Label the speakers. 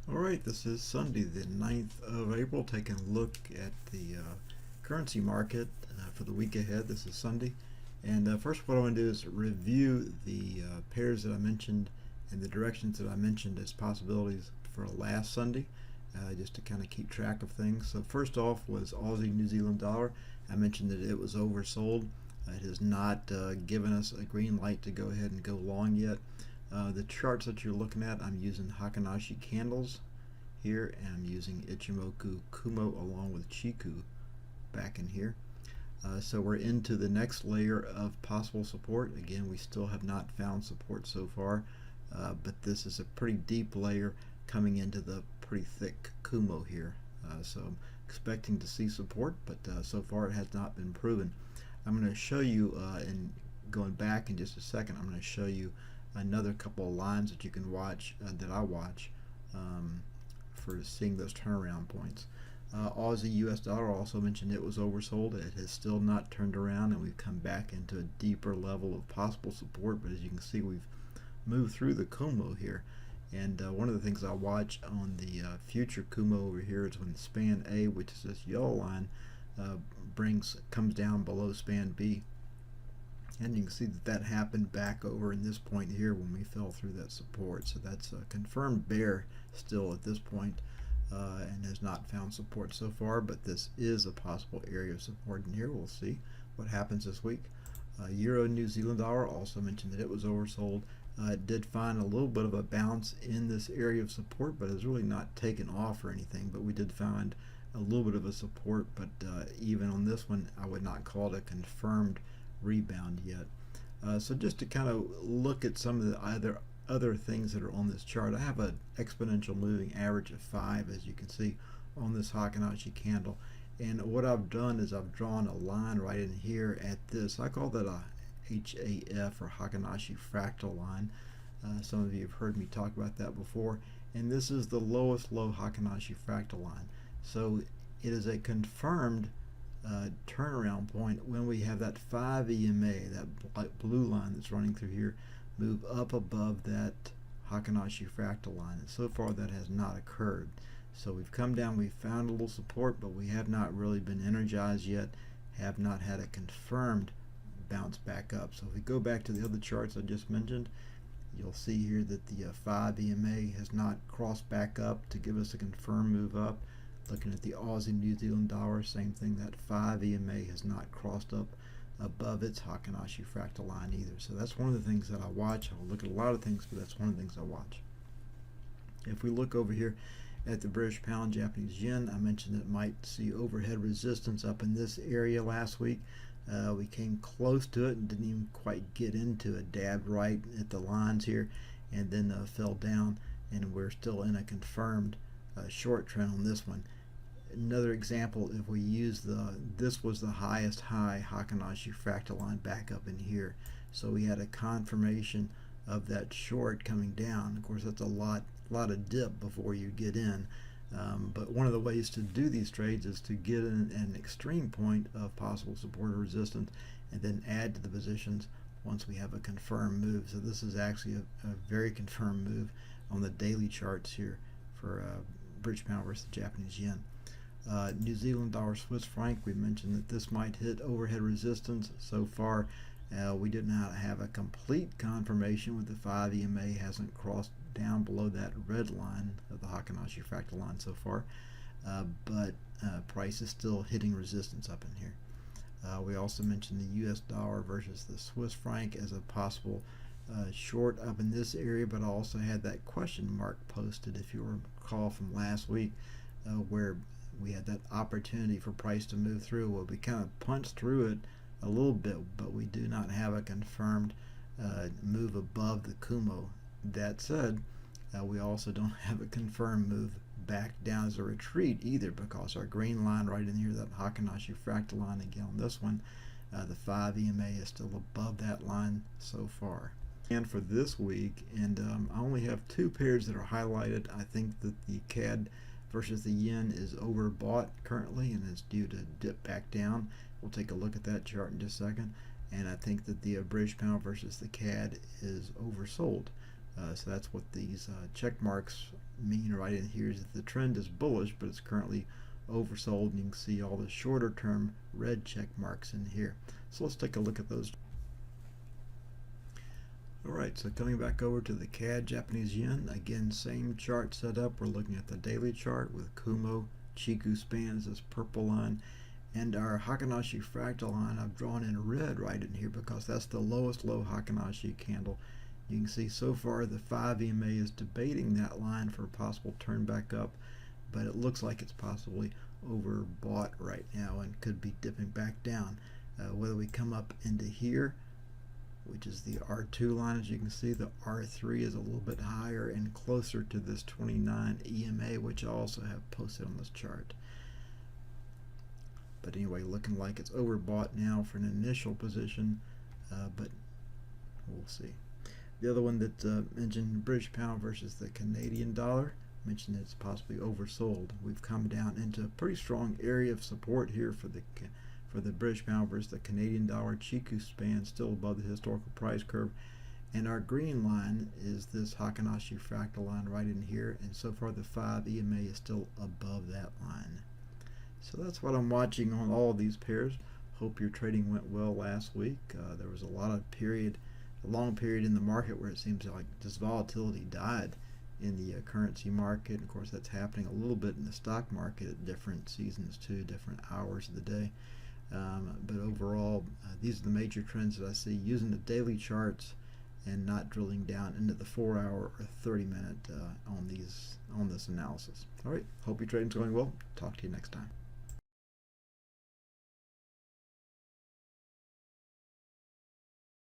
Speaker 1: Alright, this is Sunday, the 9th of April, taking a look at the currency market for the week ahead. This is Sunday. And first, what I want to do is review the pairs that I mentioned and the directions that I mentioned as possibilities for last Sunday, just to kind of keep track of things. So, first off was Aussie New Zealand dollar. I mentioned that it was oversold. It has not given us a green light to go ahead and go long yet. The charts that you're looking at, I'm using Hakanashi candles here, and I'm using Ichimoku Kumo along with Chiku back in here. So we're into the next layer of possible support. Again, we still have not found support so far, but this is a pretty deep layer coming into the pretty thick Kumo here. So I'm expecting to see support, but so far it has not been proven. I'm going to show you, and going back in just a second, I'm going to show you another couple of lines that you can watch, that I watch, for seeing those turnaround points. Aussie US dollar, also mentioned it was oversold. It has still not turned around, and we've come back into a deeper level of possible support, but as you can see, we've moved through the Kumo here. And one of the things I watch on the future Kumo over here is when the span A, which is this yellow line, comes down below span B. And you can see that that happened back over in this point here when we fell through that support. So that's a confirmed bear still at this point, and has not found support so far, but this is a possible area of support in here. We'll see what happens this week. Euro New Zealand dollar, also mentioned that it was oversold. It did find a little bit of a bounce in this area of support, but it's really not taken off or anything. But we did find a little bit of a support, but even on this one, I would not call it a confirmed rebound yet. So just to kind of look at some of the other things that are on this chart, I have an exponential moving average of 5, as you can see on this Hakanashi candle. And what I've done is I've drawn a line right in here at this. I call that a HAF, or Hakanashi fractal line. Some of you have heard me talk about that before. And this is the lowest low Hakanashi fractal line. So it is a confirmed turnaround point when we have that 5 EMA, that blue line that's running through here, move up above that Hakanashi fractal line. And so far that has not occurred. So we've come down, we've found a little support, but we have not really been energized yet, have not had a confirmed bounce back up. So if we go back to the other charts I just mentioned, you'll see here that the 5 EMA has not crossed back up to give us a confirmed move up. Looking at the Aussie New Zealand dollar, same thing, that 5 EMA has not crossed up above its Hakanashi fractal line either. So that's one of the things that I watch. I'll look at a lot of things, but that's one of the things I watch. If we look over here at the British pound, Japanese yen, I mentioned that it might see overhead resistance up in this area last week. We came close to it and didn't even quite get into it, dabbed right at the lines here, and then fell down, and we're still in a confirmed short trend on this one. Another example, if we use this was the highest high Hakanashi fractal line back up in here. So we had a confirmation of that short coming down. Of course, that's a lot of dip before you get in. But one of the ways to do these trades is to get in an extreme point of possible support or resistance and then add to the positions once we have a confirmed move. So this is actually a very confirmed move on the daily charts here for British pound versus Japanese yen. New Zealand dollar, Swiss franc, we mentioned that this might hit overhead resistance. So far, we did not have a complete confirmation with the 5 EMA hasn't crossed down below that red line of the Hakanashi fractal line so far, but price is still hitting resistance up in here. We also mentioned the US dollar versus the Swiss franc as a possible short up in this area, but I also had that question mark posted, if you recall from last week, where we had that opportunity for price to move through. Well, we kind of punched through it a little bit, but we do not have a confirmed move above the Kumo. That said, we also don't have a confirmed move back down as a retreat either, because our green line right in here, that Hakanashi fractal line, again on this one, the 5 EMA is still above that line so far. And for this week, and I only have 2 pairs that are highlighted. I think that the CAD versus the yen is overbought currently and is due to dip back down. We'll take a look at that chart in just a second. And I think that the British pound versus the CAD is oversold. So that's what these check marks mean right in here, is that the trend is bullish, but it's currently oversold, and you can see all the shorter term red check marks in here. So let's take a look at those. Alright, so coming back over to the CAD Japanese yen, again same chart setup. We're looking at the daily chart with Kumo Chiku spans, this purple line, and our Hakanashi fractal line I've drawn in red right in here because that's the lowest low Hakanashi candle. You can see so far the 5 EMA is debating that line for a possible turn back up, but it looks like it's possibly overbought right now and could be dipping back down. Whether we come up into here, which is the R2 line, as you can see, the R3 is a little bit higher and closer to this 29 EMA, which I also have posted on this chart. But anyway, looking like it's overbought now for an initial position, but we'll see. The other one that mentioned British pound versus the Canadian dollar, mentioned it's possibly oversold. We've come down into a pretty strong area of support here for the British pound versus the Canadian dollar. Chiku span still above the historical price curve, and our green line is this Hakanashi fractal line right in here, and so far the 5 EMA is still above that line. So that's what I'm watching on all of these pairs. Hope your trading went well last week. There was a long period in the market where it seems like this volatility died in the currency market. Of course, that's happening a little bit in the stock market at different seasons too, different hours of the day. But overall, these are the major trends that I see, using the daily charts and not drilling down into the 4-hour or 30-minute on this analysis. All right, hope your trading's going well. Talk to you next time.